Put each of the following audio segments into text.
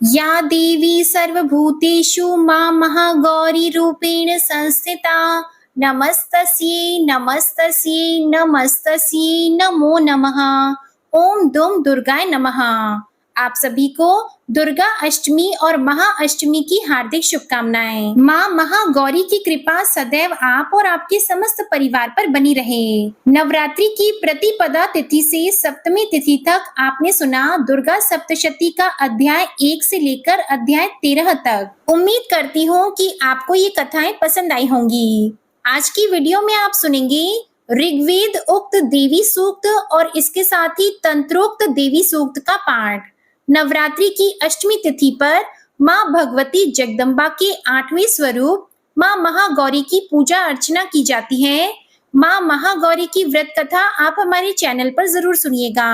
या देवी सर्वभूतेषु मां महागौरीरूपेण संस्थिता नमस्तस्यै नमस्तस्यै नमस्तस्यै नमो नमः। ओम दुम दुर्गाय नमः। आप सभी को दुर्गा अष्टमी और महाअष्टमी की हार्दिक शुभकामनाएं। माँ महागौरी की कृपा सदैव आप और आपके समस्त परिवार पर बनी रहे। नवरात्रि की प्रतिपदा तिथि से सप्तमी तिथि तक आपने सुना दुर्गा सप्तशती का अध्याय 1 से लेकर अध्याय 13 तक। उम्मीद करती हूँ कि आपको ये कथाएं पसंद आई होंगी। आज की वीडियो में आप सुनेंगे ऋग्वेद उक्त देवी सूक्त और इसके साथ ही तंत्रोक्त देवी सूक्त का पाठ। नवरात्रि की अष्टमी तिथि पर माँ भगवती जगदम्बा के 8वें स्वरूप माँ महागौरी की पूजा अर्चना की जाती है। माँ महागौरी की व्रत कथा आप हमारे चैनल पर जरूर सुनिएगा।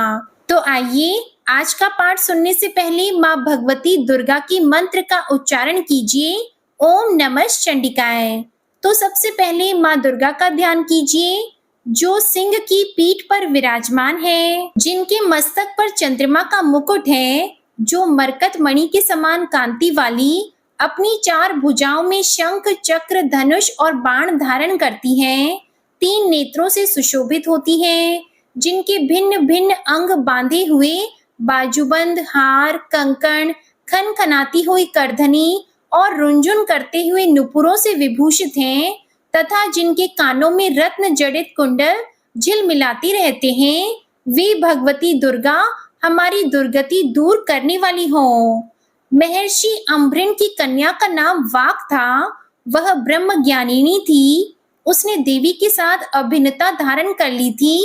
तो आइए आज का पाठ सुनने से पहले माँ भगवती दुर्गा की मंत्र का उच्चारण कीजिए। ओम नमः चंडिकाय। तो सबसे पहले माँ दुर्गा का ध्यान कीजिए जो सिंह की पीठ पर विराजमान है, जिनके मस्तक पर चंद्रमा का मुकुट है, जो मरकत मणि के समान कांति वाली, अपनी 4 भुजाओं में शंख चक्र धनुष और बाण धारण करती हैं, 3 नेत्रों से सुशोभित होती हैं, जिनके भिन्न भिन्न अंग बांधे हुए बाजूबंद हार कंकण खनखनाती हुई करधनी और रुंझुन करते हुए नुपुरों से विभूषित हैं, तथा जिनके कानों में रत्न जड़ित कुंडल झिलमिलाती रहते हैं, वे भगवती दुर्गा हमारी दुर्गति दूर करने वाली हो। महर्षि अम्भृण की कन्या का नाम वाक था। वह ब्रह्म ज्ञानिनी थी। उसने देवी के साथ अभिन्नता धारण कर ली थी।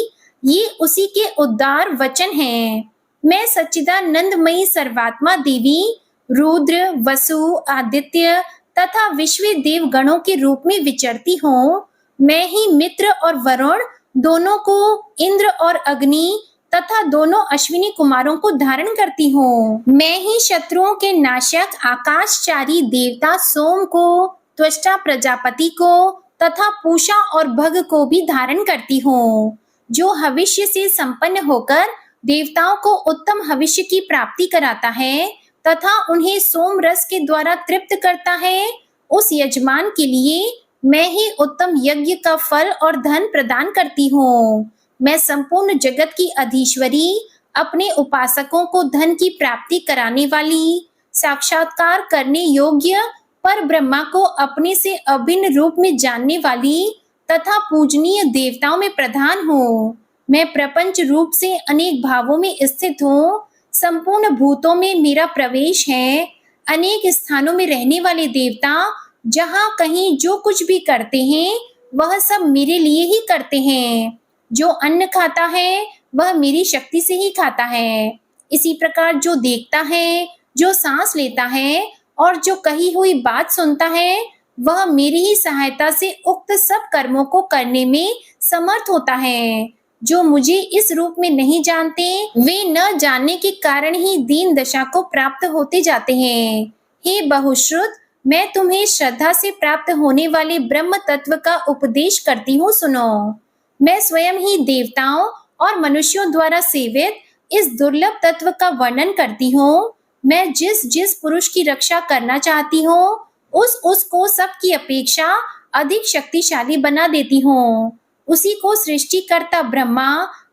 ये उसी के उद्धार वचन हैं। मैं सच्चिदानंदमयी सर्वात्मा देवी रुद्र वसु आदित्य तथा विश्व देव गणों के रूप में विचरती हूँ। मैं ही मित्र और वरुण दोनों को, इंद्र और अग्नि तथा दोनों अश्विनी कुमारों को धारण करती हूँ। मैं ही शत्रुओं के नाशक आकाशचारी देवता सोम को, त्वष्टा प्रजापति को तथा पूषा और भग को भी धारण करती हूँ, जो हविष्य से संपन्न होकर देवताओं को उत्तम हविष्य की प्राप्ति कराता है तथा उन्हें सोम रस के द्वारा तृप्त करता है। उस यजमान के लिए मैं ही उत्तम यज्ञ का फल और धन प्रदान करती हूँ। मैं संपूर्ण जगत की अधीश्वरी, अपने उपासकों को धन की प्राप्ति कराने वाली, साक्षात्कार करने योग्य पर ब्रह्मा को अपने से अभिन्न रूप में जानने वाली तथा पूजनीय देवताओं में प्रधान हूँ। मैं प्रपंच रूप से अनेक भावों में स्थित हूँ। संपूर्ण भूतों में मेरा प्रवेश है। अनेक स्थानों में रहने वाले देवता जहाँ कहीं जो कुछ भी करते हैं वह सब मेरे लिए ही करते हैं। जो अन्न खाता है वह मेरी शक्ति से ही खाता है। इसी प्रकार जो देखता है, जो सांस लेता है और जो कही हुई बात सुनता है वह मेरी ही सहायता से उक्त सब कर्मों को करने में समर्थ होता है। जो मुझे इस रूप में नहीं जानते वे न जानने के कारण ही दीन दशा को प्राप्त होते जाते हैं। हे बहुश्रुत, मैं तुम्हें श्रद्धा से प्राप्त होने वाले ब्रह्म तत्व का उपदेश करती हूँ, सुनो। मैं स्वयं ही देवताओं और मनुष्यों द्वारा सेवित इस दुर्लभ तत्व का वर्णन करती हूँ। मैं जिस जिस पुरुष की रक्षा करना चाहती हूँ उसको सबकी अपेक्षा अधिक शक्तिशाली बना देती हूँ। उसी को सृष्टिकर्ता ब्रह्मा,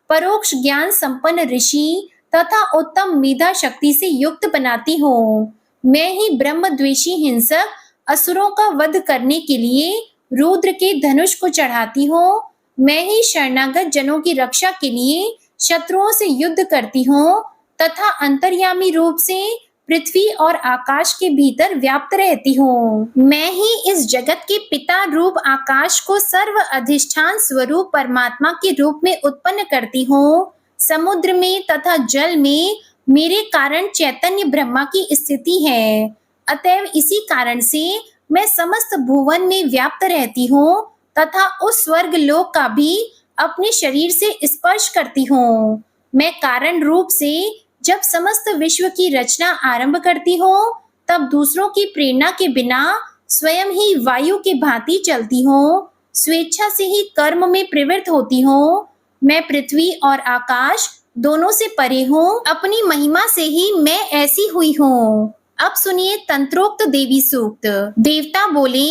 परोक्ष ज्ञान संपन्न ऋषि तथा उत्तम मेधा शक्ति से युक्त बनाती हूँ। मैं ही ब्रह्मद्वेषी हिंसक असुरों का वध करने के लिए रुद्र के धनुष को चढ़ाती हूँ। मैं ही शरणागत जनों की रक्षा के लिए शत्रुओं से युद्ध करती हूँ तथा अंतर्यामी रूप से पृथ्वी और आकाश के भीतर व्याप्त रहती हूँ। मैं ही इस जगत के पिता रूप आकाश को सर्व अधिष्ठान स्वरूप परमात्मा के रूप में उत्पन्न करती हूँ। समुद्र में तथा जल में मेरे कारण चैतन्य ब्रह्मा की स्थिति है। अतएव इसी कारण से मैं समस्त भुवन में व्याप्त रहती हूँ तथा उस स्वर्ग लोक का भी अपने शरीर से स्पर्श करती हूँ। मैं कारण रूप से जब समस्त विश्व की रचना आरंभ करती हूँ तब दूसरों की प्रेरणा के बिना स्वयं ही वायु के भांति चलती हूँ। स्वेच्छा से ही कर्म में प्रवृत्त होती हूँ। मैं पृथ्वी और आकाश दोनों से परे हूँ। अपनी महिमा से ही मैं ऐसी हुई हूँ। अब सुनिए तंत्रोक्त देवी सूक्त। देवता बोले,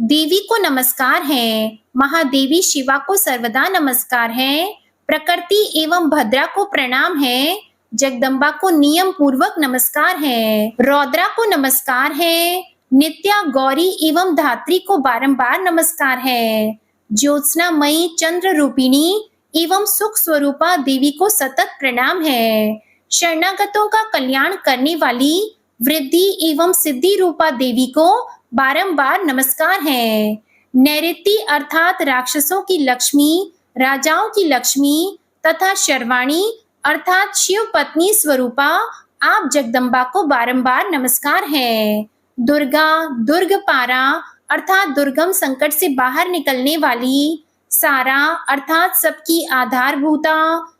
देवी को नमस्कार है, महादेवी शिवा को सर्वदा नमस्कार है, प्रकृति एवं भद्रा को प्रणाम है, जगदम्बा को नियम पूर्वक नमस्कार है, रौद्रा को नमस्कार है, नित्या गौरी एवं धात्री को बारंबार नमस्कार है, ज्योत्सना मई चंद्र रूपिणी एवं सुख स्वरूपा देवी को सतत प्रणाम है, शरणागतों का कल्याण करने वाली वृद्धि एवं सिद्धि रूपा देवी को बारंबार नमस्कार है, नैऋति अर्थात राक्षसों की लक्ष्मी, राजाओं की लक्ष्मी तथा शर्वाणी अर्थात शिव पत्नी स्वरूपा आप जगदम्बा को बारंबार नमस्कार है, दुर्गा दुर्गपारा अर्थात दुर्गम संकट से बाहर निकलने वाली, सारा अर्थात सबकी आधारभूता,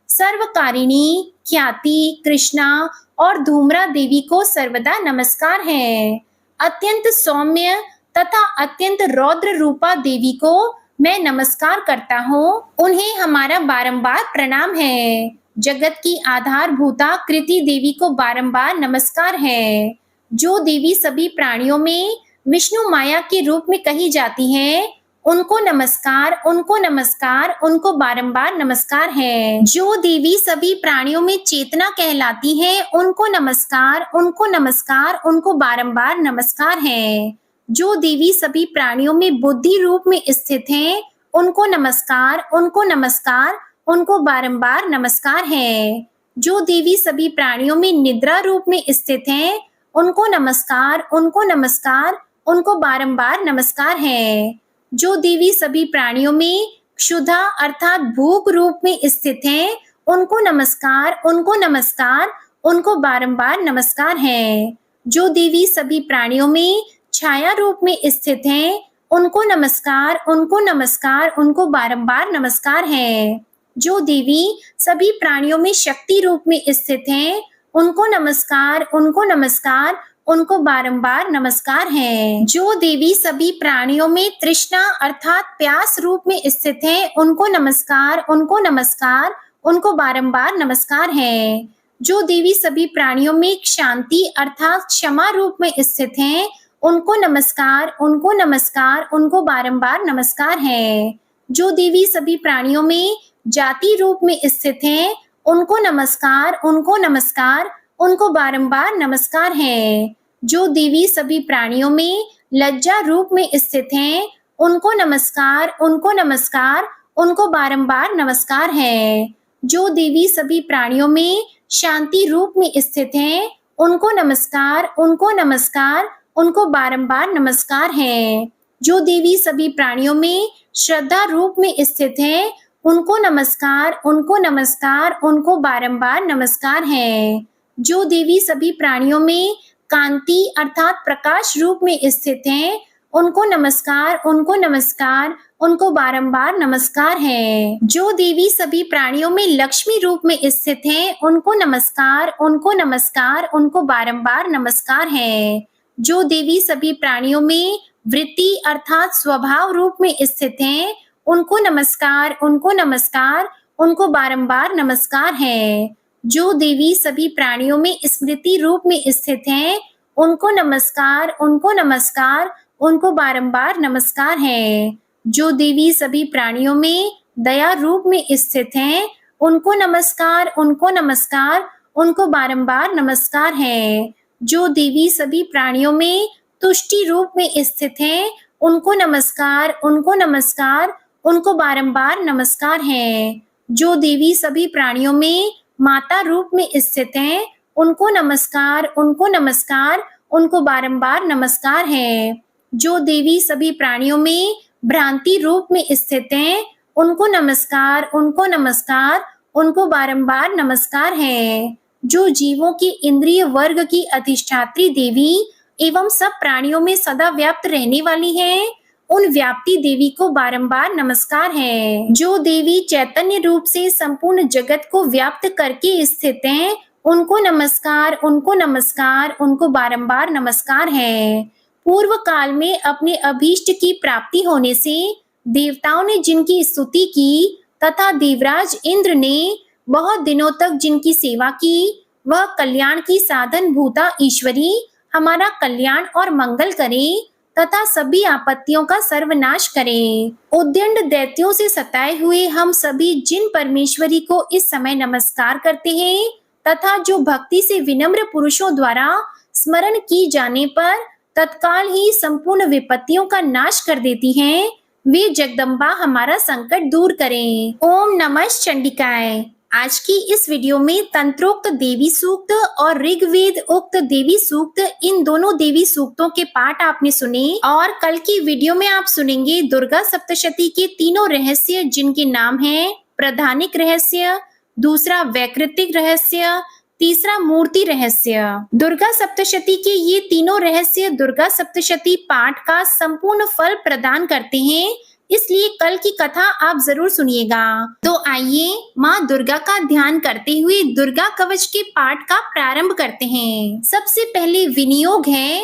सर्वकारिणी, ख्याति, कृष्णा और धूम्रा देवी को सर्वदा नमस्कार है, अत्यंत सौम्य तथा अत्यंत रौद्र रूपा देवी को मैं नमस्कार करता हूँ, उन्हें हमारा बारंबार प्रणाम है, जगत की आधारभूता कृति देवी को बारंबार नमस्कार है, जो देवी सभी प्राणियों में विष्णु माया के रूप में कही जाती है, उनको नमस्कार, उनको नमस्कार, उनको बारंबार नमस्कार है, जो देवी सभी प्राणियों में चेतना कहलाती है, उनको नमस्कार, उनको नमस्कार, उनको बारंबार नमस्कार है, जो देवी सभी प्राणियों में बुद्धि रूप में स्थित हैं, उनको नमस्कार, उनको नमस्कार, उनको बारंबार नमस्कार है, जो देवी सभी प्राणियों में निद्रा रूप में स्थित हैं, उनको नमस्कार, उनको नमस्कार, उनको बारंबार नमस्कार है, जो देवी सभी प्राणियों में क्षुधा अर्थात भूख रूप में स्थित हैं, उनको नमस्कार, उनको नमस्कार, उनको बारंबार नमस्कार है, जो देवी सभी प्राणियों में छाया रूप में स्थित हैं, उनको नमस्कार, उनको नमस्कार, उनको बारंबार नमस्कार है, जो देवी सभी प्राणियों में शक्ति रूप में स्थित हैं, उनको नमस्कार, उनको नमस्कार, उनको बारंबार नमस्कार है, जो देवी सभी प्राणियों में तृष्णा अर्थात प्यास रूप में स्थित हैं, उनको नमस्कार, उनको नमस्कार, उनको बारंबार नमस्कार है, जो देवी सभी प्राणियों में शांति अर्थात क्षमा रूप में स्थित हैं, उनको नमस्कार, उनको नमस्कार, उनको बारंबार नमस्कार है, जो देवी सभी प्राणियों में जाति रूप में स्थित हैं, उनको नमस्कार, उनको नमस्कार, उनको बारंबार नमस्कार है, जो देवी सभी प्राणियों में लज्जा रूप में स्थित हैं, उनको नमस्कार, उनको नमस्कार, उनको बारंबार नमस्कार है, जो देवी सभी प्राणियों में शांति रूप में स्थित हैं, उनको नमस्कार, उनको नमस्कार, उनको बारंबार नमस्कार है, जो देवी सभी प्राणियों में श्रद्धा रूप में स्थित हैं, उनको नमस्कार, उनको नमस्कार, उनको बारंबार नमस्कार है, जो देवी सभी प्राणियों में कांति अर्थात प्रकाश रूप में स्थित हैं, उनको नमस्कार, उनको नमस्कार, उनको बारंबार नमस्कार है, जो देवी सभी प्राणियों में लक्ष्मी रूप में स्थित हैं, उनको नमस्कार, उनको नमस्कार, उनको बारंबार नमस्कार है, जो देवी सभी प्राणियों में वृत्ति अर्थात स्वभाव रूप में स्थित हैं, उनको नमस्कार, उनको नमस्कार, उनको बारंबार नमस्कार है, जो देवी सभी प्राणियों में स्मृति रूप में स्थित हैं, उनको नमस्कार, उनको नमस्कार, उनको बारंबार नमस्कार है, जो देवी सभी प्राणियों में दया रूप में स्थित हैं, उनको नमस्कार, उनको नमस्कार, उनको बारंबार नमस्कार है, जो देवी सभी प्राणियों में तुष्टि रूप में स्थित हैं, उनको नमस्कार, उनको नमस्कार, उनको बारंबार नमस्कार है, जो देवी सभी प्राणियों में माता रूप में स्थित हैं, उनको नमस्कार, उनको नमस्कार, उनको बारंबार नमस्कार है, जो देवी सभी प्राणियों में भ्रांति रूप में स्थित हैं, उनको नमस्कार, उनको नमस्कार, उनको बारंबार नमस्कार है, जो जीवों की इंद्रिय वर्ग की अधिष्ठात्री देवी एवं सब प्राणियों में सदा व्याप्त रहने वाली है, उन व्याप्ति देवी को बारंबार नमस्कार है, जो देवी चैतन्य रूप से संपूर्ण जगत को व्याप्त करके स्थित हैं, उनको नमस्कार, उनको नमस्कार, उनको बारंबार नमस्कार है, पूर्व काल में अपने अभीष्ट की प्राप्ति होने से देवताओं ने जिनकी स्तुति की तथा देवराज इंद्र ने बहुत दिनों तक जिनकी सेवा की, वह कल्याण की साधन भूता ईश्वरी हमारा कल्याण और मंगल करें तथा सभी आपत्तियों का सर्वनाश करें। उद्दंड दैत्यों से सताए हुए हम सभी जिन परमेश्वरी को इस समय नमस्कार करते हैं तथा जो भक्ति से विनम्र पुरुषों द्वारा स्मरण की जाने पर तत्काल ही संपूर्ण विपत्तियों का नाश कर देती हैं, वे जगदम्बा हमारा संकट दूर करें। ओम नमः चंडिकाय। आज की इस वीडियो में तंत्रोक्त देवी सूक्त और ऋग्वेद उक्त देवी सूक्त, इन दोनों देवी सूक्तों के पाठ आपने सुने और कल की वीडियो में आप सुनेंगे दुर्गा सप्तशती के तीनों रहस्य, जिनके नाम हैं प्रधानिक रहस्य, दूसरा वैकृतिक रहस्य, तीसरा मूर्ति रहस्य। दुर्गा सप्तशती के ये तीनों रहस्य दुर्गा सप्तशती पाठ का संपूर्ण फल प्रदान करते हैं, इसलिए कल की कथा आप जरूर सुनिएगा। तो आइए माँ दुर्गा का ध्यान करते हुए दुर्गा कवच के पाठ का प्रारंभ करते हैं। सबसे पहले विनियोग है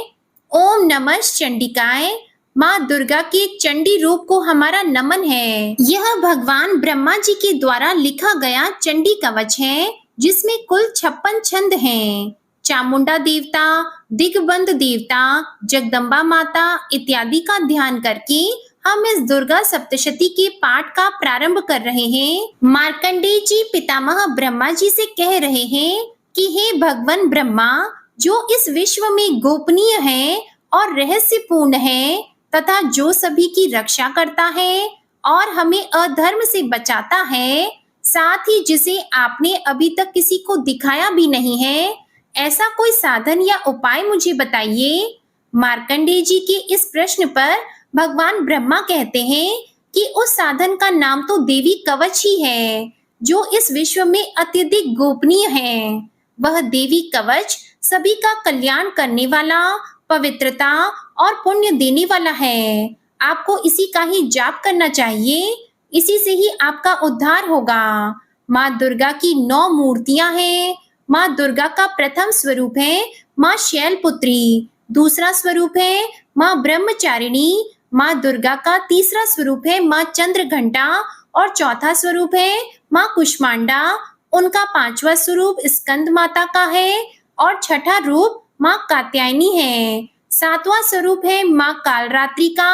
ओम नमः चंडिकाय। माँ दुर्गा के चंडी रूप को हमारा नमन है। यह भगवान ब्रह्मा जी के द्वारा लिखा गया चंडी कवच है, जिसमें कुल 56 छंद हैं। चामुंडा देवता, दिग्बंध देवता, जगदम्बा माता इत्यादि का ध्यान करके हम इस दुर्गा सप्तशती के पाठ का प्रारंभ कर रहे हैं। मार्कंडेय जी पितामह ब्रह्मा जी से कह रहे हैं कि हे भगवान ब्रह्मा, जो इस विश्व में गोपनीय है और रहस्यपूर्ण है तथा जो सभी की रक्षा करता है और हमें अधर्म से बचाता है, साथ ही जिसे आपने अभी तक किसी को दिखाया भी नहीं है, ऐसा कोई साधन या उपाय मुझे बताइए। मार्कंडेय जी के इस प्रश्न पर भगवान ब्रह्मा कहते हैं कि उस साधन का नाम तो देवी कवच ही है, जो इस विश्व में अत्यधिक गोपनीय है। वह देवी कवच सभी का कल्याण करने वाला, पवित्रता और पुण्य देने वाला है। आपको इसी का ही जाप करना चाहिए, इसी से ही आपका उद्धार होगा। माँ दुर्गा की 9 मूर्तियां हैं। माँ दुर्गा का प्रथम स्वरूप है माँ शैलपुत्री, दूसरा स्वरूप है माँ ब्रह्मचारिणी, माँ दुर्गा का तीसरा स्वरूप है माँ चंद्रघंटा और चौथा स्वरूप है माँ कुष्मांडा। उनका 5वां स्वरूप स्कंद माता का है और छठा रूप माँ कात्यायनी है। 7वां स्वरूप है माँ कालरात्रि का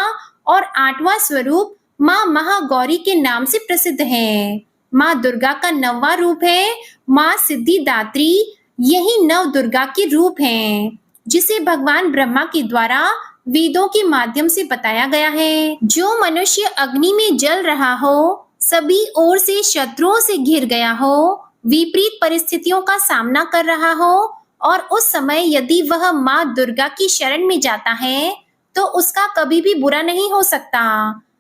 और 8वां स्वरूप माँ महागौरी के नाम से प्रसिद्ध है। माँ दुर्गा का 9वां रूप है माँ सिद्धिदात्री। यही 9 दुर्गा के रूप हैं, जिसे भगवान ब्रह्मा के द्वारा वेदों के माध्यम से बताया गया है। जो मनुष्य अग्नि में जल रहा हो, सभी ओर से शत्रुओं से घिर गया हो, विपरीत परिस्थितियों का सामना कर रहा हो और उस समय यदि वह माँ दुर्गा की शरण में जाता है तो उसका कभी भी बुरा नहीं हो सकता।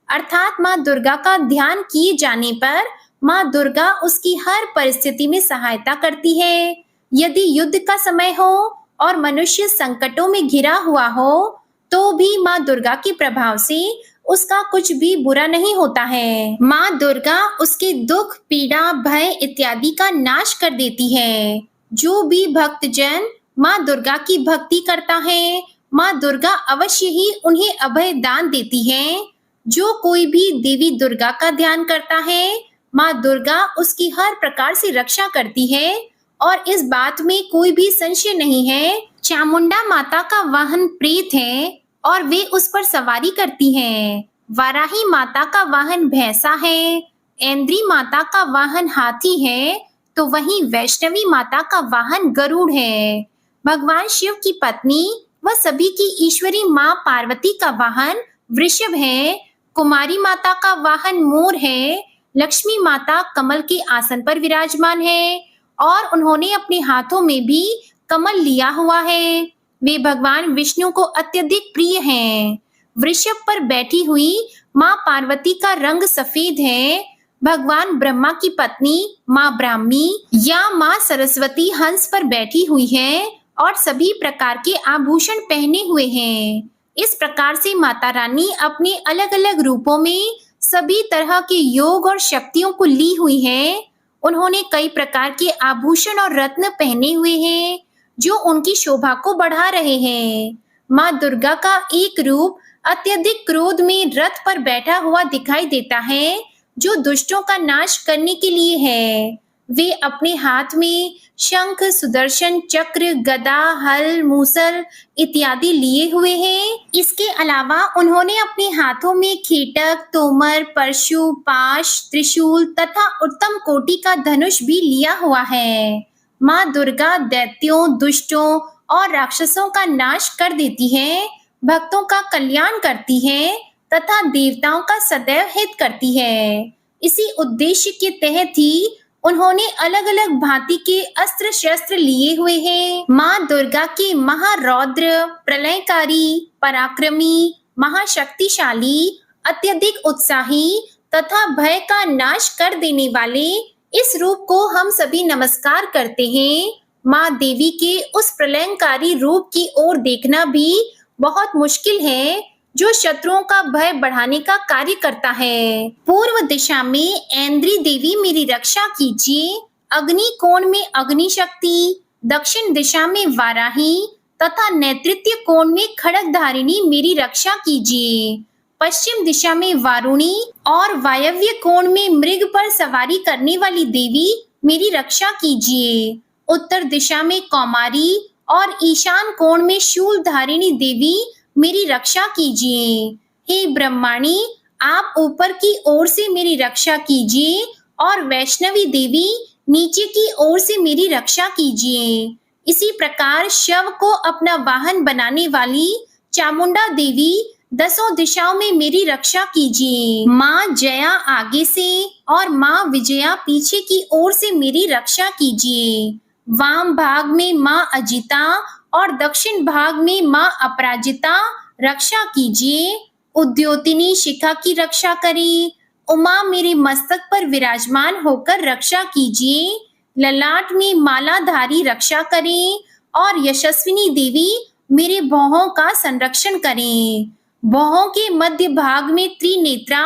अर्थात माँ दुर्गा का ध्यान किए जाने पर माँ दुर्गा उसकी हर परिस्थिति में सहायता करती है। यदि युद्ध का समय हो और मनुष्य संकटों में घिरा हुआ हो, तो भी माँ दुर्गा के प्रभाव से उसका कुछ भी बुरा नहीं होता है। माँ दुर्गा उसके दुख, पीड़ा, भय इत्यादि का नाश कर देती है। जो भी भक्तजन माँ दुर्गा की भक्ति करता है, माँ दुर्गा अवश्य ही उन्हें अभय दान देती है। जो कोई भी देवी दुर्गा का ध्यान करता है, माँ दुर्गा उसकी हर प्रकार से रक्षा करती है और इस बात में कोई भी संशय नहीं है। चामुंडा माता का वाहन प्रेत है और वे उस पर सवारी करती हैं। वाराही माता का वाहन भैंसा है, ऐन्द्री माता का वाहन हाथी है, तो वहीं वैष्णवी माता का वाहन गरुड़ है। भगवान शिव की पत्नी व सभी की ईश्वरी माँ पार्वती का वाहन वृषभ है। कुमारी माता का वाहन मोर है। लक्ष्मी माता कमल के आसन पर विराजमान है और उन्होंने अपने हाथों में भी कमल लिया हुआ है। वे भगवान विष्णु को अत्यधिक प्रिय हैं। वृषभ पर बैठी हुई माँ पार्वती का रंग सफेद है। भगवान ब्रह्मा की पत्नी माँ ब्राह्मी या माँ सरस्वती हंस पर बैठी हुई है और सभी प्रकार के आभूषण पहने हुए हैं। इस प्रकार से माता रानी अपने अलग अलग रूपों में सभी तरह के योग और शक्तियों को ली हुई है। उन्होंने कई प्रकार के आभूषण और रत्न पहने हुए हैं, जो उनकी शोभा को बढ़ा रहे हैं। माँ दुर्गा का एक रूप अत्यधिक क्रोध में रथ पर बैठा हुआ दिखाई देता है, जो दुष्टों का नाश करने के लिए है। वे अपने हाथ में शंख, सुदर्शन चक्र, गदा, हल, मूसल इत्यादि लिए हुए हैं। इसके अलावा उन्होंने अपने हाथों में खेटक, तोमर, परशु, पाश, त्रिशूल तथा उत्तम कोटि का धनुष भी लिया हुआ है। माँ दुर्गा दैत्यों, दुष्टों और राक्षसों का नाश कर देती है, भक्तों का कल्याण करती है तथा देवताओं का सदैव हित करती है। इसी उद्देश्य के तहत ही उन्होंने अलग अलग भांति के अस्त्र शस्त्र लिए हुए हैं। माँ दुर्गा के महारौद्र, प्रलयकारी, पराक्रमी, महाशक्तिशाली, अत्यधिक उत्साही तथा भय का नाश कर देने वाले इस रूप को हम सभी नमस्कार करते हैं। माँ देवी के उस प्रलयंकारी रूप की ओर देखना भी बहुत मुश्किल है, जो शत्रुओं का भय बढ़ाने का कार्य करता है। पूर्व दिशा में ऐन्द्री देवी मेरी रक्षा कीजिए, अग्नि कोण में अग्नि शक्ति, दक्षिण दिशा में वाराही तथा नेतृत्व कोण में खड्गधारिणी मेरी रक्षा कीजिए। पश्चिम दिशा में वारुणी और वायव्य कोण में मृग पर सवारी करने वाली देवी मेरी रक्षा कीजिए। उत्तर दिशा में कौमारी और ईशान कोण में शूलधारिणी देवी मेरी रक्षा कीजिए। हे ब्रह्माणी, आप ऊपर की ओर से मेरी रक्षा कीजिए और वैष्णवी देवी नीचे की ओर से मेरी रक्षा कीजिए। इसी प्रकार शव को अपना वाहन बनाने वाली चामुंडा देवी दसों दिशाओं में मेरी रक्षा कीजिए। माँ जया आगे से और माँ विजया पीछे की ओर से मेरी रक्षा कीजिए। वाम भाग में माँ अजिता और दक्षिण भाग में माँ अपराजिता रक्षा कीजिए। उद्योतिनी शिखा की रक्षा करें। उमा मेरे मस्तक पर विराजमान होकर रक्षा कीजिए। ललाट में मालाधारी रक्षा करें और यशस्विनी देवी मेरे भौहों का संरक्षण करें। भौहों के मध्य भाग में त्रिनेत्रा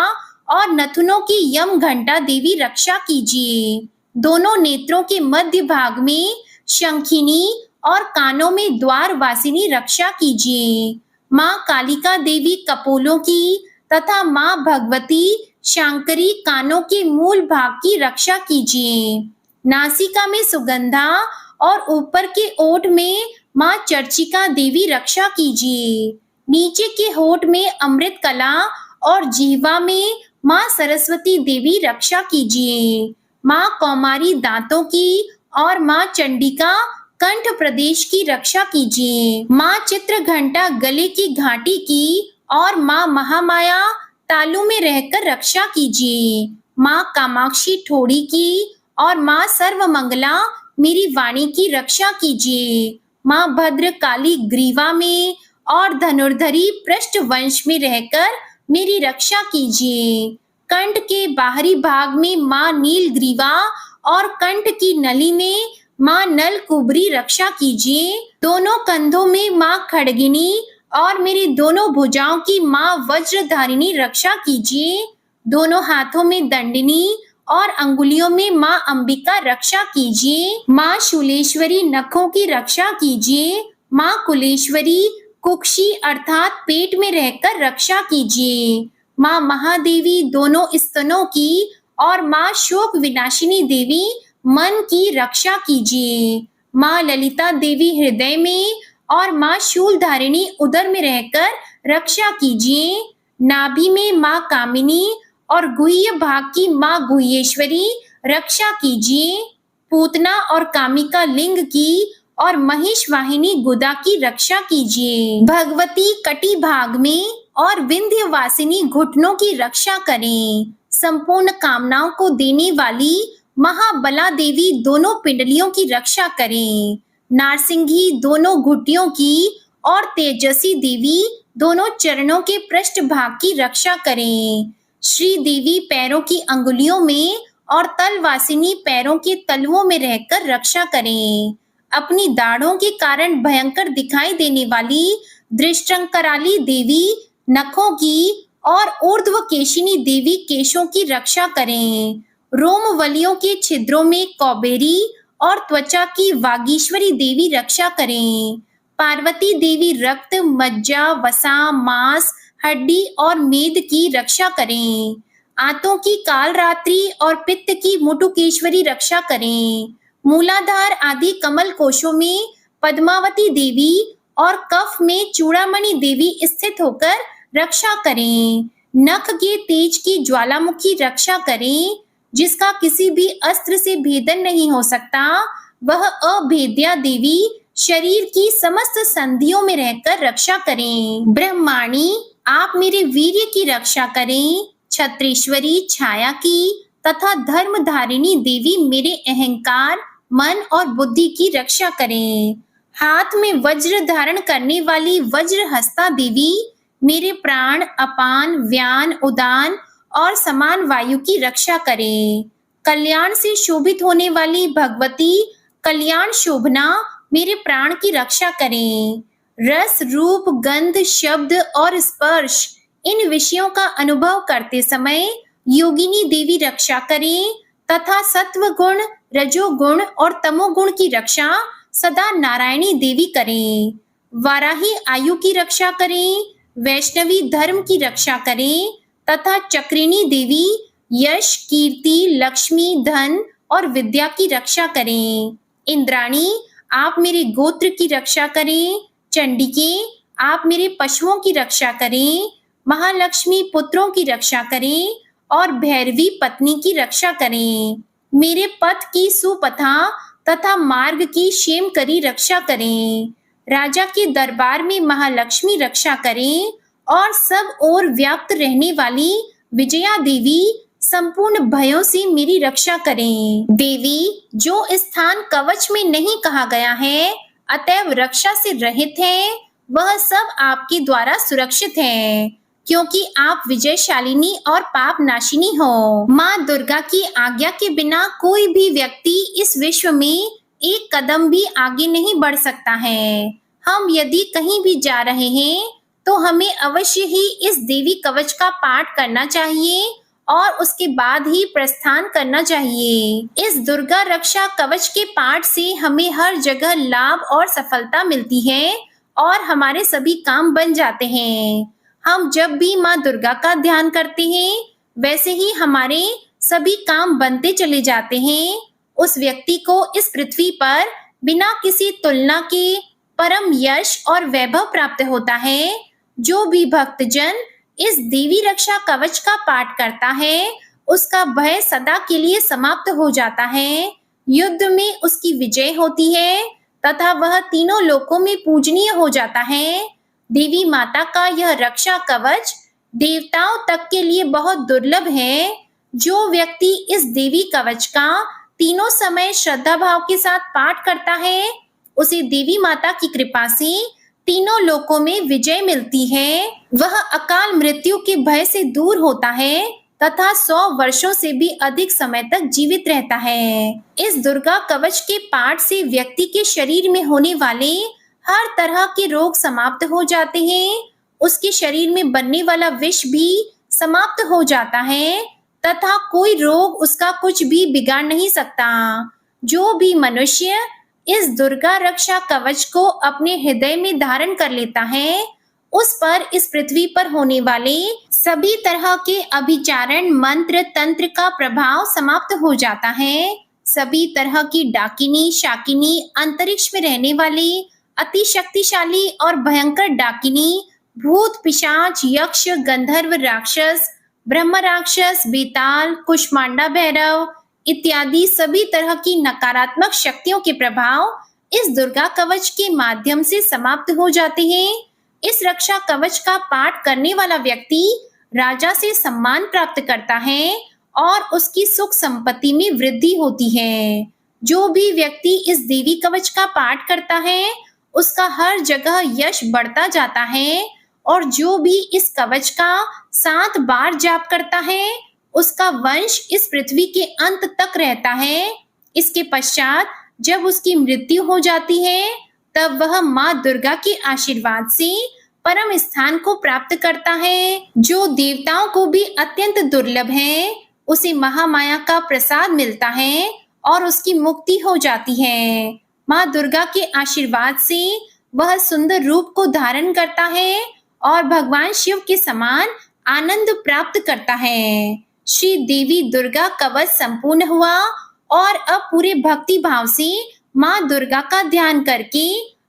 और नथुनों की यम घंटा देवी रक्षा कीजिए। दोनों नेत्रों के मध्य भाग में शंखिनी और कानों में द्वार वासिनी रक्षा कीजिए। माँ कालिका देवी कपोलों की तथा माँ भगवती शांकरी कानों के मूल भाग की रक्षा कीजिए। नासिका में सुगंधा और ऊपर के ओठ में माँ चर्चिका देवी रक्षा कीजिए। नीचे के होठ में अमृत कला और जीवा में माँ सरस्वती देवी रक्षा कीजिए। माँ कौमारी दांतों की और माँ चंडिका कंठ प्रदेश की रक्षा कीजिए। माँ चित्र घंटा गले की घाटी की और माँ महामाया तालू में रहकर रक्षा कीजिए। माँ कामाक्षी ठोड़ी की और माँ सर्वमंगला मेरी वाणी की रक्षा कीजिए। माँ भद्र काली ग्रीवा में और धनुर्धरी पृष्ठ वंश में रहकर मेरी रक्षा कीजिए। कंठ के बाहरी भाग में माँ नील ग्रीवा और कंठ की नली में माँ नल कुबरी रक्षा कीजिए। दोनों कंधों में माँ खड़गिनी और मेरी दोनों भुजाओं की माँ वज्रधारिणी रक्षा कीजिए। दोनों हाथों में दंडिनी और अंगुलियों में माँ अंबिका रक्षा कीजिए। माँ शूलेश्वरी नखों की रक्षा कीजिए। माँ कुलेश्वरी कुक्षी अर्थात पेट में रहकर रक्षा कीजिए। माँ महादेवी दोनों स्तनों की और माँ शोक विनाशिनी देवी मन की रक्षा कीजिए। माँ ललिता देवी हृदय में और माँ शूलधारिणी उदर में रहकर रक्षा कीजिए। नाभि में माँ कामिनी और गुह्य भाग की माँ गुह्येश्वरी रक्षा कीजिए। पूतना और कामिका लिंग की और महिष वाहिनी गुदा की रक्षा कीजिए। भगवती कटी भाग में और विंध्यवासिनी घुटनों की रक्षा करें। संपूर्ण कामनाओं को देने वाली महाबला देवी दोनों पिंडलियों की रक्षा करें। नारसिंही दोनों घुटियों की और तेजसी देवी दोनों चरणों के पृष्ठ भाग की रक्षा करें। श्री देवी पैरों की अंगुलियों में और तलवासिनी पैरों के तलवों में रहकर रक्षा करें। अपनी दाढ़ों के कारण भयंकर दिखाई देने वाली दृष्टंकराली देवी नखों की और ऊर्ध्व केशिनी देवी केशों की रक्षा करें। रोमवलियों के छिद्रों में कौबेरी और त्वचा की वागीश्वरी देवी रक्षा करें। पार्वती देवी रक्त, मज्जा, वसा, मांस, हड्डी और मेद की रक्षा करें। आंतों की कालरात्रि और पित्त की मुटुकेश्वरी रक्षा करें। मूलाधार आदि कमल कोशों में पद्मावती देवी और कफ में चूड़ामणि देवी स्थित होकर रक्षा करें। नख के तेज की ज्वालामुखी रक्षा करें, जिसका किसी भी अस्त्र से भेदन नहीं हो सकता। वह अभेद्या देवी शरीर की समस्त संधियों में रहकर रक्षा करें। ब्रह्माणी, आप मेरे वीर्य की रक्षा करें। छत्रेश्वरी छाया की तथा धर्मधारिणी देवी मेरे अहंकार, मन और बुद्धि की रक्षा करें। हाथ में वज्र धारण करने वाली वज्रहस्ता देवी मेरे प्राण, अपान, व्यान, उदान और समान वायु की रक्षा करें। कल्याण से शोभित होने वाली भगवती कल्याण शोभना मेरे प्राण की रक्षा करें। रस, रूप, गंध, शब्द और स्पर्श, इन विषयों का अनुभव करते समय योगिनी देवी रक्षा करें तथा सत्व गुण, रजोगुण और तमोगुण की रक्षा सदा नारायणी देवी करें। वाराही आयु की रक्षा करें, वैष्णवी धर्म की रक्षा करें तथा चक्रिणी देवी यश, कीर्ति, लक्ष्मी, धन और विद्या की रक्षा करें। इंद्राणी, आप मेरे गोत्र की रक्षा करें। चंडिके, आप मेरे पशुओं की रक्षा करें। महालक्ष्मी, पुत्रों की रक्षा करें और भैरवी, पत्नी की रक्षा करें। मेरे पथ की सुपथा तथा मार्ग की क्षेमकरी रक्षा करें। राजा के दरबार में महालक्ष्मी रक्षा करें और सब ओर व्याप्त रहने वाली विजया देवी संपूर्ण भयों से मेरी रक्षा करें। देवी, जो स्थान कवच में नहीं कहा गया है, अतएव रक्षा से रहित है, वह सब आपके द्वारा सुरक्षित है, क्योंकि आप विजयशालिनी और पाप नाशिनी हो। माँ दुर्गा की आज्ञा के बिना कोई भी व्यक्ति इस विश्व में एक कदम भी आगे नहीं बढ़ सकता है। हम यदि कहीं भी जा रहे हैं तो हमें अवश्य ही इस देवी कवच का पाठ करना चाहिए और उसके बाद ही प्रस्थान करना चाहिए। इस दुर्गा रक्षा कवच के पाठ से हमें हर जगह लाभ और सफलता मिलती है और हमारे सभी काम बन जाते हैं। हम जब भी माँ दुर्गा का ध्यान करते हैं, वैसे ही हमारे सभी काम बनते चले जाते हैं। उस व्यक्ति को इस पृथ्वी पर बिना किसी तुलना के परम यश और वैभव प्राप्त होता है। जो भी भक्तजन इस देवी रक्षा कवच का पाठ करता है, उसका भय सदा के लिए समाप्त हो जाता है। युद्ध में उसकी विजय होती है तथा वह तीनों लोकों में पूजनीय हो जाता है। देवी माता का यह रक्षा कवच देवताओं तक के लिए बहुत दुर्लभ है। जो व्यक्ति इस देवी कवच का तीनों समय श्रद्धा भाव के साथ पाठ करता है, उसे देवी माता की कृपा से तीनों लोकों में विजय मिलती है। वह अकाल मृत्यु के भय से दूर होता है तथा 100 वर्षों से भी अधिक समय तक जीवित रहता है। इस दुर्गा कवच के पाठ से व्यक्ति के शरीर में होने वाले हर तरह के रोग समाप्त हो जाते हैं। उसके शरीर में बनने वाला विष भी समाप्त हो जाता है तथा कोई रोग उसका कुछ भी बिगाड़ नहीं सकता। जो भी मनुष्य इस दुर्गा रक्षा कवच को अपने हृदय में धारण कर लेता है, उस पर इस पृथ्वी पर होने वाले सभी तरह के अभिचारण, मंत्र, तंत्र का प्रभाव समाप्त हो जाता है। सभी तरह की डाकिनी, शाकिनी, अंतरिक्ष में रहने वाले अति शक्तिशाली और भयंकर डाकिनी, भूत, पिशाच, यक्ष, गंधर्व, राक्षस, ब्रह्म राक्षस, बेताल, कुष्मांडा भैरव इत्यादि सभी तरह की नकारात्मक शक्तियों के प्रभाव इस दुर्गा कवच के माध्यम से समाप्त हो जाते हैं। इस रक्षा कवच का पाठ करने वाला व्यक्ति राजा से सम्मान प्राप्त करता है और उसकी सुख संपत्ति में वृद्धि होती है। जो भी व्यक्ति इस देवी कवच का पाठ करता है, उसका हर जगह यश बढ़ता जाता है और जो भी इस कवच का 7 बार जाप करता है, उसका वंश इस पृथ्वी के अंत तक रहता है। इसके पश्चात जब उसकी मृत्यु हो जाती है, तब वह माँ दुर्गा के आशीर्वाद से परम स्थान को प्राप्त करता है, जो देवताओं को भी अत्यंत दुर्लभ है। उसे महामाया का प्रसाद मिलता है और उसकी मुक्ति हो जाती है। माँ दुर्गा के आशीर्वाद से वह सुंदर रूप को धारण करता है और भगवान शिव के समान आनंद प्राप्त करता है। श्री देवी दुर्गा कवच संपूर्ण हुआ और अब पूरे भक्ति भाव से माँ दुर्गा का ध्यान करके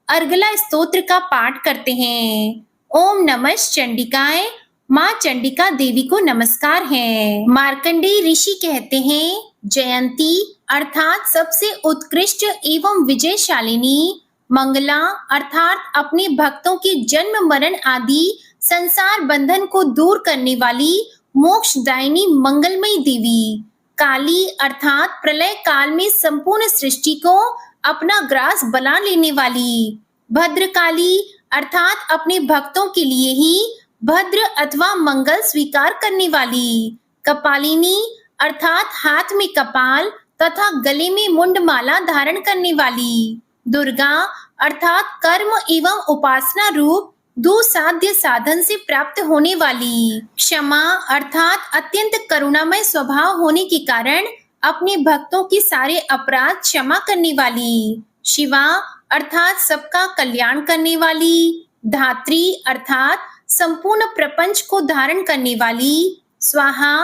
अर्गला स्तोत्र का पाठ करते हैं। ओम नमः चंडिकाय। माँ चंडिका देवी को नमस्कार है। मार्कंडेय ऋषि कहते हैं, जयंती अर्थात सबसे उत्कृष्ट एवं विजयशालिनी, मंगला अर्थात अपने भक्तों के जन्म मरण आदि संसार बंधन को दूर करने वाली मोक्षदायिनी मंगलमयी देवी, काली अर्थात प्रलय काल में संपूर्ण सृष्टि को अपना ग्रास बना लेने वाली, भद्रकाली अर्थात अपने भक्तों के लिए ही भद्र अथवा मंगल स्वीकार करने वाली, कपालिनी अर्थात हाथ में कपाल तथा गले में मुंडमाला धारण करने वाली, दुर्गा अर्थात कर्म एवं उपासना रूप दुसाध्य साधन से प्राप्त होने वाली, क्षमा अर्थात अत्यंत करुणामय स्वभाव होने के कारण अपने भक्तों के सारे अपराध क्षमा करने वाली, शिवा अर्थात सबका कल्याण करने वाली, धात्री अर्थात संपूर्ण प्रपंच को धारण करने वाली, स्वाहा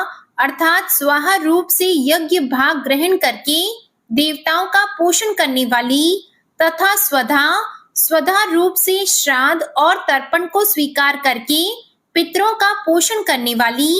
अर्थात स्वाहा रूप से यज्ञ भाग ग्रहण करके देवताओं का पोषण करने वाली, तथा स्वधा रूप से श्राद्ध और तर्पण को स्वीकार करके पितरों का पोषण करने वाली,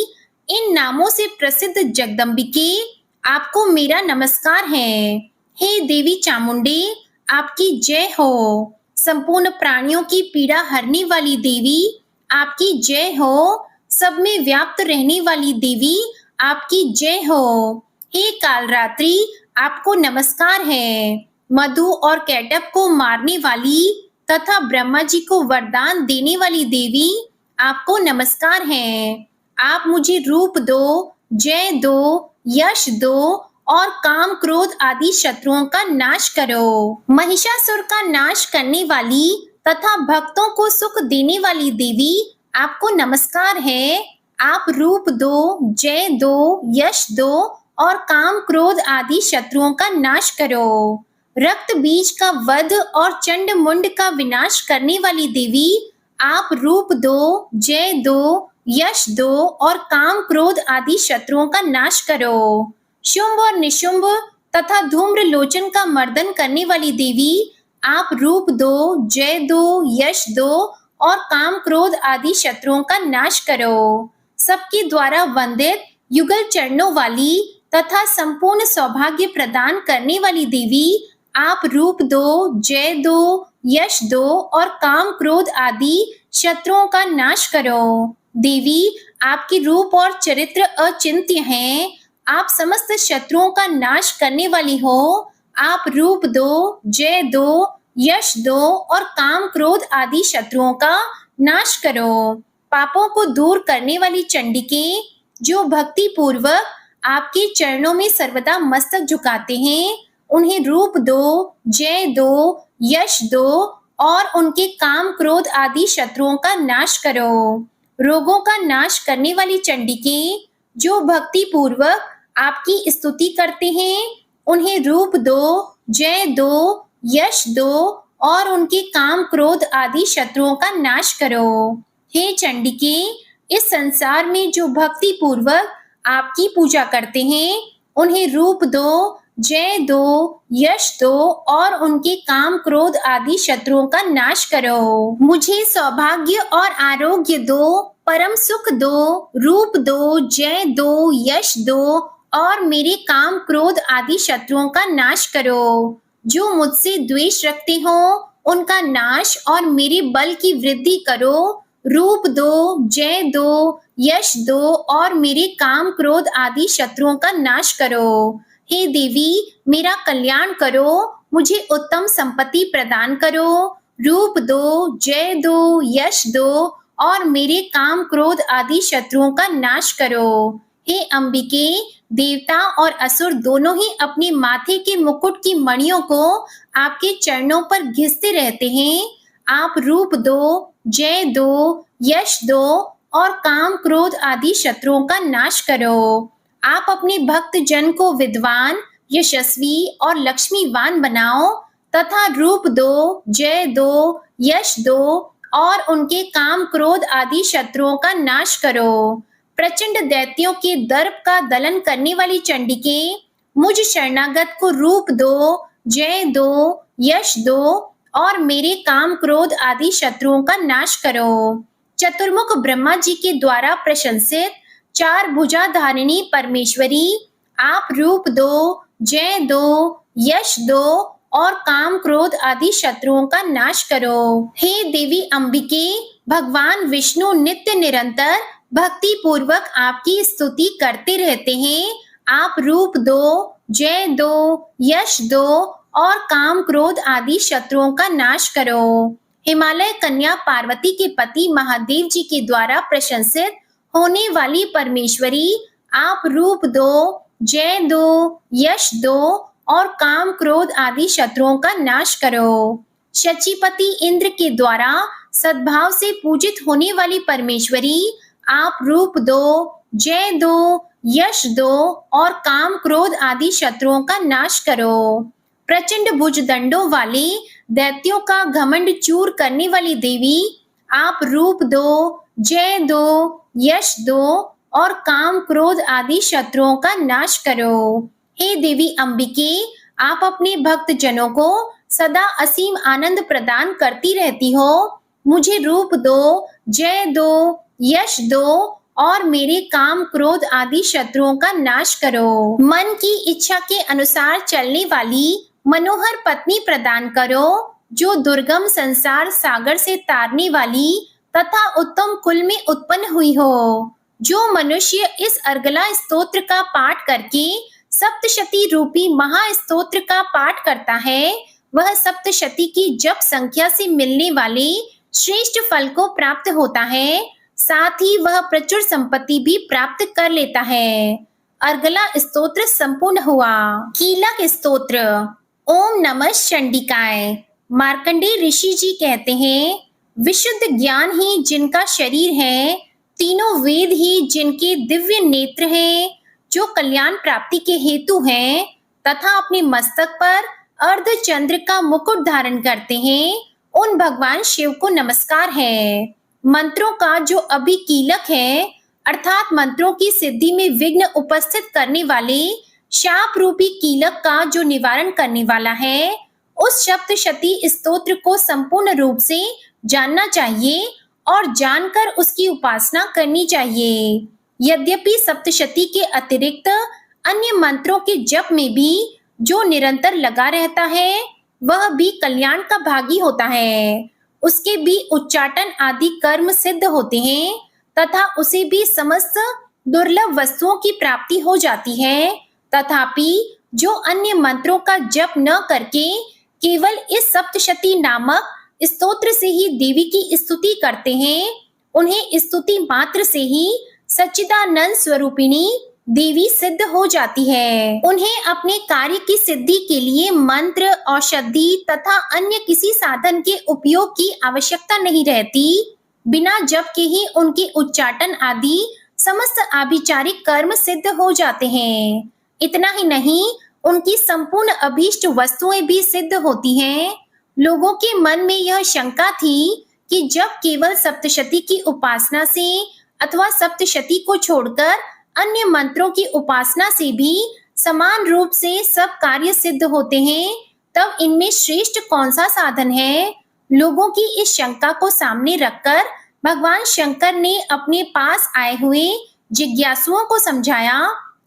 इन नामों से प्रसिद्ध जगदम्बिके आपको मेरा नमस्कार है। हे देवी चामुंडे, आपकी जय हो। संपूर्ण प्राणियों की पीड़ा हरने वाली देवी, आपकी जय हो। सब में व्याप्त रहने वाली देवी, आपकी जय हो। हे कालरात्रि, आपको नमस्कार है। मधु और कैटअप को मारने वाली तथा ब्रह्मा जी को वरदान देने वाली देवी, आपको नमस्कार है। आप मुझे रूप दो, जय दो, यश दो और काम क्रोध आदि शत्रुओं का नाश करो। महिषासुर का नाश करने वाली तथा भक्तों को सुख देने वाली देवी, आपको नमस्कार है। आप रूप दो, जय दो, यश दो और काम क्रोध आदि शत्रुओं का नाश करो। रक्त बीज का वध और चंड मुंड का विनाश करने वाली देवी, आप रूप दो, जय दो, यश दो और काम क्रोध आदि शत्रुओं का नाश करो। शुंभ और निशुंभ तथा धूम्र लोचन का मर्दन करने वाली देवी, आप रूप दो, जय दो, यश दो और काम क्रोध आदि शत्रुओं का नाश करो। सबके द्वारा वंदित युगल चरणों वाली तथा संपूर्ण सौभाग्य प्रदान करने वाली देवी, आप रूप दो, जय दो, यश दो और काम क्रोध आदि शत्रुओं का नाश करो। देवी, आपके रूप और चरित्र अचिंत्य हैं। आप समस्त शत्रुओं का नाश करने वाली हो। आप रूप दो, जय दो, यश दो और काम क्रोध आदि शत्रुओं का नाश करो। पापों को दूर करने वाली चंडिके, जो भक्ति पूर्वक आपके चरणों में सर्वदा मस्तक झुकाते हैं, उन्हें रूप दो, जय दो, यश दो और उनके काम क्रोध आदि शत्रुओं का नाश करो। रोगों का नाश करने वाली चंडिके, जो भक्ति पूर्वक आपकी स्तुति करते हैं, उन्हें रूप दो, जय दो, यश दो और उनके काम क्रोध आदि शत्रुओं का नाश करो। हे चंडिके, इस संसार में जो भक्ति पूर्वक आपकी पूजा करते हैं, उन्हें रूप दो, जय दो, यश दो और उनके काम क्रोध आदि शत्रुओं का नाश करो। मुझे सौभाग्य और आरोग्य दो, परम सुख दो, रूप दो, जय दो, यश दो और मेरे काम क्रोध आदि शत्रुओं का नाश करो। जो मुझसे द्वेष रखते हो, उनका नाश और मेरे बल की वृद्धि करो। रूप दो, जय दो, यश दो और मेरे काम क्रोध आदि शत्रुओं का नाश करो। हे देवी, मेरा कल्याण करो, मुझे उत्तम संपत्ति प्रदान करो। रूप दो, जय दो, यश दो और मेरे काम क्रोध आदि शत्रुओं का नाश करो। हे अंबिके, देवता और असुर दोनों ही अपने माथे के मुकुट की मणियों को आपके चरणों पर घिसते रहते हैं। आप रूप दो, जय दो, यश दो और काम क्रोध आदि शत्रुओं का नाश करो। आप अपने भक्त जन को विद्वान, यशस्वी और लक्ष्मीवान बनाओ तथा रूप दो, जय दो, यश दो और उनके काम क्रोध आदि शत्रुओं का नाश करो। प्रचंड दैत्यों के दर्प का दलन करने वाली चंडिके, मुझ शरणागत को रूप दो, जय दो, यश दो और मेरे काम क्रोध आदि शत्रुओं का नाश करो। चतुर्मुख ब्रह्मा जी के द्वारा प्रशंसित चार भुजा धारिणी परमेश्वरी, आप रूप दो, जय दो, यश दो और काम क्रोध आदि शत्रुओं का नाश करो। हे देवी अंबिके, भगवान विष्णु नित्य निरंतर भक्ति पूर्वक आपकी स्तुति करते रहते हैं। आप रूप दो, जय दो, यश दो और काम क्रोध आदि शत्रुओं का नाश करो। हिमालय कन्या पार्वती के पति महादेव जी के द्वारा प्रशंसित होने वाली परमेश्वरी, आप रूप दो, जय दो, यश दो और काम क्रोध आदि शत्रुओं का नाश करो। शचीपति इंद्र के द्वारा सद्भाव से पूजित होने वाली परमेश्वरी, आप रूप दो, जय दो, यश दो और काम क्रोध आदि शत्रुओं का नाश करो। प्रचंड भुज दंडों वाले दैत्यों का घमंड चूर करने वाली देवी, आप रूप दो, जय दो, यश दो और काम क्रोध आदि शत्रुओं का नाश करो। हे देवी अंबिके, आप अपने भक्त जनों को सदा असीम आनंद प्रदान करती रहती हो। मुझे रूप दो, जय दो, यश दो और मेरे काम क्रोध आदि शत्रुओं का नाश करो। मन की इच्छा के अनुसार चलने वाली मनोहर पत्नी प्रदान करो, जो दुर्गम संसार सागर से तारने वाली तथा उत्तम कुल में उत्पन्न हुई हो। जो मनुष्य इस अर्गला स्तोत्र का पाठ करके सप्तशती रूपी महास्तोत्र का पाठ करता है, वह सप्तशती की जप संख्या से मिलने वाले श्रेष्ठ फल को प्राप्त होता है। साथ ही वह प्रचुर संपत्ति भी प्राप्त कर लेता है। अर्गला स्तोत्र संपूर्ण हुआ। कीलक स्तोत्र। ओम नमः चंडिकाय। मार्कंडेय ऋषि जी कहते हैं, विशुद्ध ज्ञान ही जिनका शरीर है, तीनों वेद ही जिनके दिव्य नेत्र हैं, जो कल्याण प्राप्ति के हेतु हैं तथा अपने मस्तक पर अर्ध चंद्र का मुकुट धारण करते हैं, उन भगवान शिव को नमस्कार है। मंत्रों का जो अभी कीलक है, अर्थात मंत्रों की सिद्धि में विघ्न उपस्थित करने वाले शाप रूपी कीलक का जो निवारण करने वाला है, उस सप्तशती स्तोत्र को संपूर्ण रूप से जानना चाहिए और जानकर उसकी उपासना करनी चाहिए। यद्यपि सप्तशती के अतिरिक्त अन्य मंत्रों के जप में भी जो निरंतर लगा रहता है, वह भी कल्याण का भागी होता है। उसके भी उच्चाटन आदि कर्म सिद्ध होते हैं तथा उसे भी समस्त दुर्लभ वस्तुओं की प्राप्ति हो जाती है। तथापि जो अन्य मंत्रों का जप न करके केवल इस सप्तशती नामक स्तोत्र से ही देवी की स्तुति करते हैं, उन्हें स्तुति मात्र से ही सच्चिदानंद स्वरूपिणी देवी सिद्ध हो जाती है। उन्हें अपने कार्य की सिद्धि के लिए मंत्र, औषधि तथा अन्य किसी साधन के उपयोग की आवश्यकता नहीं रहती। बिना जप के ही उनके उच्चाटन आदि समस्त आभिचारिक कर्म सिद्ध हो जाते हैं। इतना ही नहीं, उनकी संपूर्ण अभीष्ट वस्तुएं भी सिद्ध होती हैं। लोगों के मन में यह शंका थी कि जब केवल सप्तशती की उपासना से अथवा सप्तशती को छोड़कर अन्य मंत्रों की उपासना से भी समान रूप से सब कार्य सिद्ध होते हैं, तब इनमें श्रेष्ठ कौन सा साधन है? लोगों की इस शंका को सामने रखकर भगवान शंकर ने अपने पास आए हुए जिज्ञासुओं को समझाया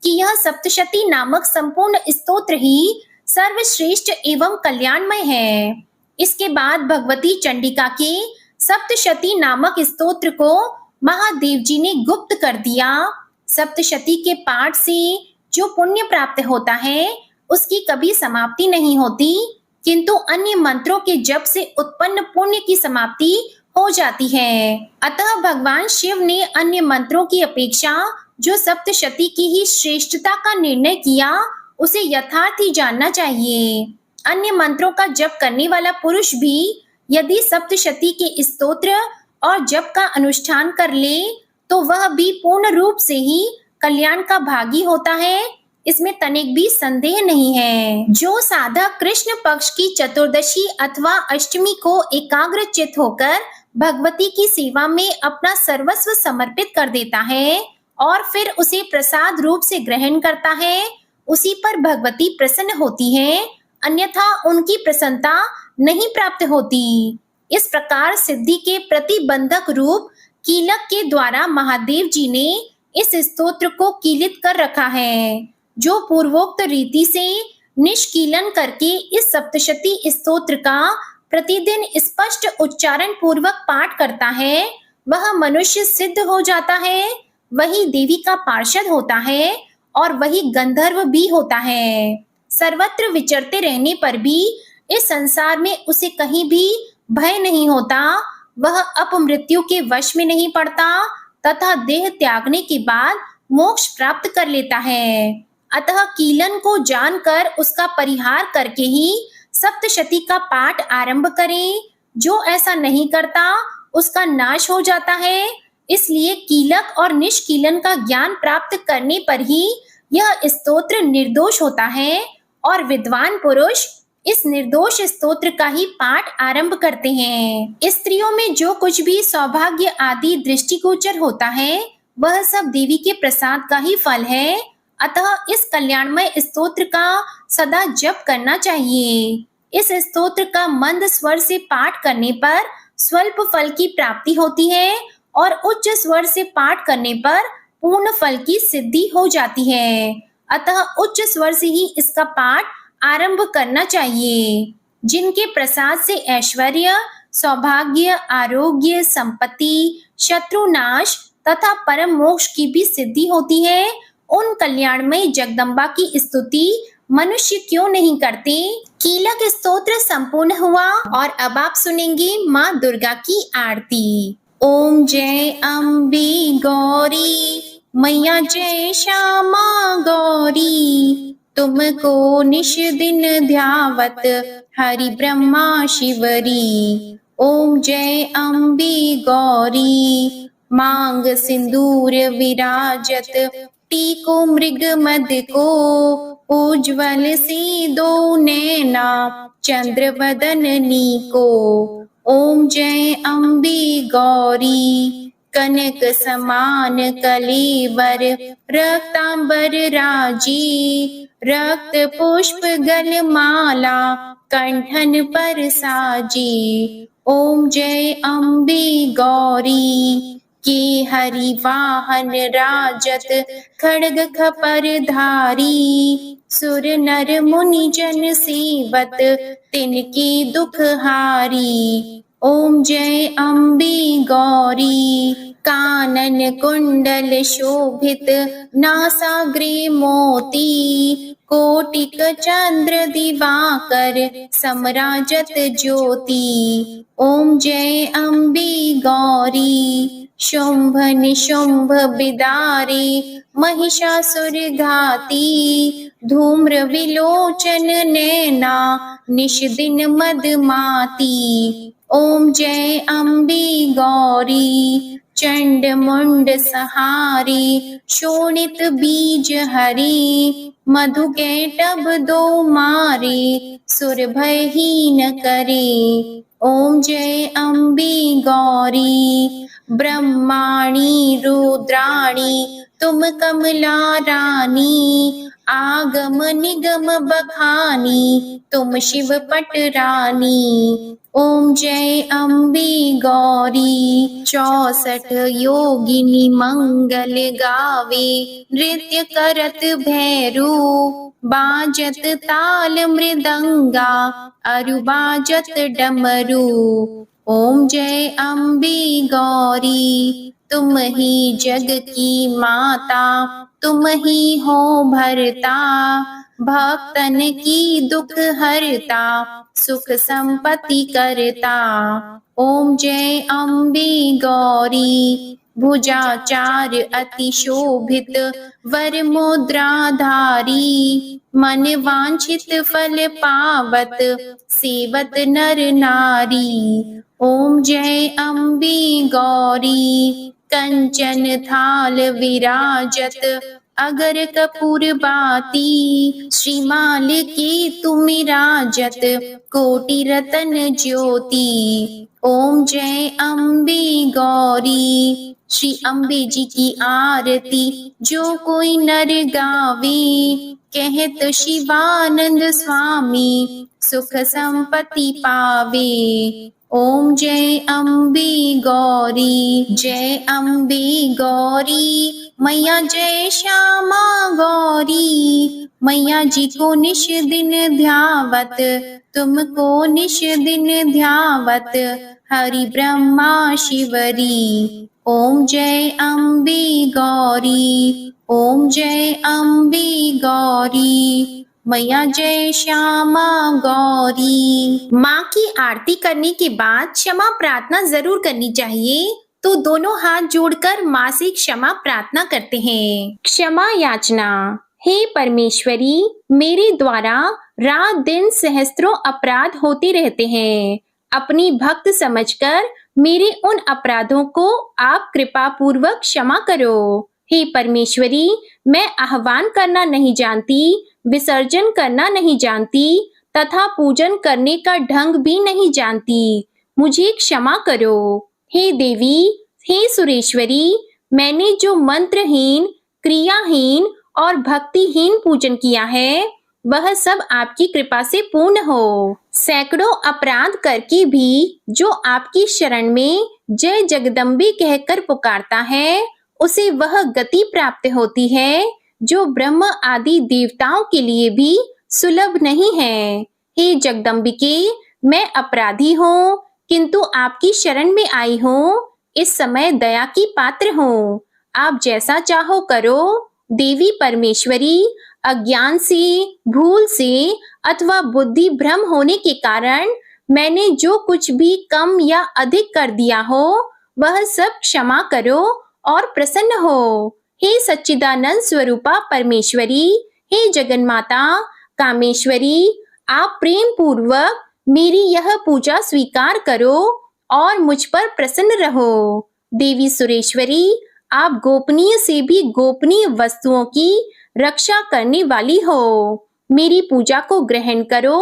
कि यह सप्तशती नामक संपूर्ण स्तोत्र ही सर्वश्रेष्ठ एवं कल्याणमय है। इसके बाद भगवती चंडिका के सप्तशती नामक स्तोत्र को महादेव जी ने गुप्त कर दिया। सप्तशती के पाठ से जो पुण्य प्राप्त होता है, उसकी कभी समाप्ति नहीं होती, किंतु अन्य मंत्रों के जप से उत्पन्न पुण्य की समाप्ति हो जाती है। अतः भगवान शिव ने अन्य मंत्रों की अपेक्षा जो सप्तशती की ही श्रेष्ठता का निर्णय किया, उसे यथार्थ ही जानना चाहिए। अन्य मंत्रों का जप करने वाला पुरुष भी यदि सप्तशती के स्तोत्र और जप का अनुष्ठान कर ले, तो वह भी पूर्ण रूप से ही कल्याण का भागी होता है। इसमें तनिक भी संदेह नहीं है। जो साधक कृष्ण पक्ष की चतुर्दशी अथवा अष्टमी को एकाग्रचित होकर भगवती की सेवा में अपना सर्वस्व समर्पित कर देता है, और फिर उसे प्रसाद रूप से ग्रहण करता है, उसी पर भगवती प्रसन्न होती है, अन्यथा उनकी प्रसन्नता नहीं प्राप्त होती। इस प्रकार सिद्धि के प्रतिबंधक रूप कीलक के द्वारा महादेव जी ने इस स्तोत्र को कीलित कर रखा है। जो पूर्वोक्त रीति से निष्कीलन करके इस सप्तशती स्तोत्र का प्रतिदिन स्पष्ट उच्चारण पूर्वक पाठ करता है, वह मनुष्य सिद्ध हो जाता है, वही देवी का पार्षद होता है और वही गंधर्व भी होता है। सर्वत्र विचरते रहने पर भी इस संसार में उसे कहीं भी भय नहीं होता, वह अपमृत्यु के वश में नहीं पड़ता तथा देह त्यागने के बाद मोक्ष प्राप्त कर लेता है। अतः कीलन को जानकर उसका परिहार करके ही सप्तशती का पाठ आरंभ करें। जो ऐसा नहीं करता उसका नाश हो जाता है। इसलिए कीलक और निष्कीलन का ज्ञान प्राप्त करने पर ही यह स्तोत्र निर्दोष होता है और विद्वान पुरुष इस निर्दोष स्तोत्र का ही पाठ आरंभ करते हैं। स्त्रियों में जो कुछ भी सौभाग्य आदि दृष्टिगोचर होता है वह सब देवी के प्रसाद का ही फल है। अतः इस कल्याणमय स्तोत्र का सदा जप करना चाहिए। इस स्तोत्र का मंद स्वर से पाठ करने पर स्वल्प फल की प्राप्ति होती है और उच्च स्वर से पाठ करने पर पूर्ण फल की सिद्धि हो जाती है। अतः उच्च स्वर से ही इसका पाठ आरंभ करना चाहिए। जिनके प्रसाद से ऐश्वर्य, सौभाग्य, आरोग्य, संपत्ति, शत्रुनाश तथा परम मोक्ष की भी सिद्धि होती है, उन कल्याणमयी जगदम्बा की स्तुति मनुष्य क्यों नहीं करते। कीलक स्तोत्र संपूर्ण हुआ और अब आप सुनेंगे माँ दुर्गा की आरती। ओम जय अम्बे गौरी मैया, जय श्यामा गौरी, तुमको निश दिन ध्यावत हरि ब्रह्मा शिवरी। ओम जय अम्बे गौरी मांग सिंदूर विराजत, टीको मृग मद को उज्ज्वल सी दो नैना, चंद्र बदननी को। ओम जय अम्बे गौरी कनक समान कलेवर, रक्तांबर राजी, रक्त पुष्प गल माला कंठन पर साजी। ओम जय अम्बे गौरी के हरि वाहन राजत, खड्ग खपर धारी, सुर नर मुनि जन सेवत, तिनके दुख हारी। ओम जय अम्बे गौरी कानन कुंडल शोभित, नासाग्रे मोती, कोटिक चंद्र दिवाकर समराजत ज्योति। ओम जय अम्बे गौरी शुंभ निशुंभ बिदारे, महिषासुर घाती, धूम्र विलोचन नैना, निश दिन मदमाती। ओम जय अम्बे गौरी चंड मुंड सहारी, शोणित बीज हरी, मधु कैटभ दो मारे, सुर भयहीन करे। ओम जय अम्बे गौरी ब्रह्माणी रुद्राणी, तुम कमला रानी, आगम निगम बखानी, तुम शिव पट रानी। ओम जय अम्बे गौरी 64 योगिनी मंगल गावे, नृत्य करत भैरू, बाजत ताल मृदंगा, अरु बाजत डमरू। ओम जय अम्बे गौरी तुम ही जग की माता, तुम ही हो भरता, भक्तन की दुख हरता, सुख संपत्ति करता। ओम जय अम्बे गौरी भुजाचार अति शोभित, वर मुद्राधारी, मन वांछित फल पावत, सेवत नर नारी। ओम जय अम्बे गौरी कंचन थाल विराजत, अगर कपूर बाती, श्रीमाल की तुम राजत, कोटि रतन ज्योति। ओम जय अम्बे गौरी। श्री अम्बे जी की आरती जो कोई नर गावे, कहत शिवानंद स्वामी सुख संपत्ति पावे। ओम जय अम्बे गौरी। जय अम्बे गौरी। मैया जय श्यामा गौरी। मैया जी को निश दिन ध्यावत, तुमको निश दिन ध्यावत, हरि ब्रह्मा शिवरी। ओम जय अम्बे गौरी। ओम जय अम्बे गौरी। मैया जय श्यामा गौरी। माँ की आरती करने के बाद क्षमा प्रार्थना जरूर करनी चाहिए, तो दोनों हाथ जोड़कर माँ से क्षमा प्रार्थना करते हैं। क्षमा याचना। हे परमेश्वरी, मेरे द्वारा रात दिन सहस्त्रों अपराध होते रहते हैं। अपनी भक्त समझकर मेरे उन अपराधों को आप कृपा पूर्वक क्षमा करो। हे परमेश्वरी, मैं आह्वान करना नहीं जानती, विसर्जन करना नहीं जानती तथा पूजन करने का ढंग भी नहीं जानती। मुझे क्षमा करो। हे देवी, हे सुरेश्वरी, मैंने जो मंत्रहीन, क्रियाहीन और भक्तिहीन पूजन किया है, वह सब आपकी कृपा से पूर्ण हो। सैकड़ों अपराध करके भी जो आपकी शरण में जय जगदम्बे कहकर पुकारता है, उसे वह गति प्राप्त होती है जो ब्रह्म आदि देवताओं के लिए भी सुलभ नहीं है। हे जगदम्बिके, मैं अपराधी हूँ, किंतु आपकी शरण में आई हूँ। इस समय दया की पात्र हूँ। आप जैसा चाहो करो। देवी परमेश्वरी, अज्ञान से, भूल से अथवा बुद्धि भ्रम होने के कारण मैंने जो कुछ भी कम या अधिक कर दिया हो, वह सब क्षमा करो और प्रसन्न हो। हे सच्चिदानंद स्वरूपा परमेश्वरी, हे जगन्माता कामेश्वरी, आप प्रेम पूर्वक मेरी यह पूजा स्वीकार करो और मुझ पर प्रसन्न रहो। देवी सुरेश्वरी, आप गोपनीय से भी गोपनीय वस्तुओं की रक्षा करने वाली हो। मेरी पूजा को ग्रहण करो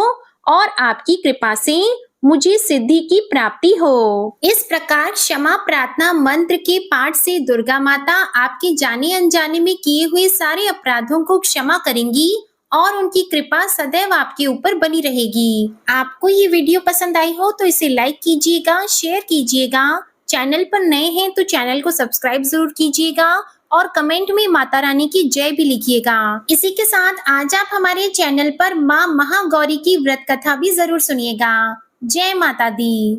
और आपकी कृपा से मुझे सिद्धि की प्राप्ति हो। इस प्रकार क्षमा प्रार्थना मंत्र के पाठ से दुर्गा माता आपके जाने अनजाने में किए हुए सारे अपराधों को क्षमा करेंगी और उनकी कृपा सदैव आपके ऊपर बनी रहेगी। आपको ये वीडियो पसंद आई हो तो इसे लाइक कीजिएगा, शेयर कीजिएगा। चैनल पर नए हैं तो चैनल को सब्सक्राइब जरूर कीजिएगा और कमेंट में माता रानी की जय भी लिखिएगा। इसी के साथ आज आप हमारे चैनल पर माँ महागौरी की व्रत कथा भी जरूर सुनिएगा। जय माता दी।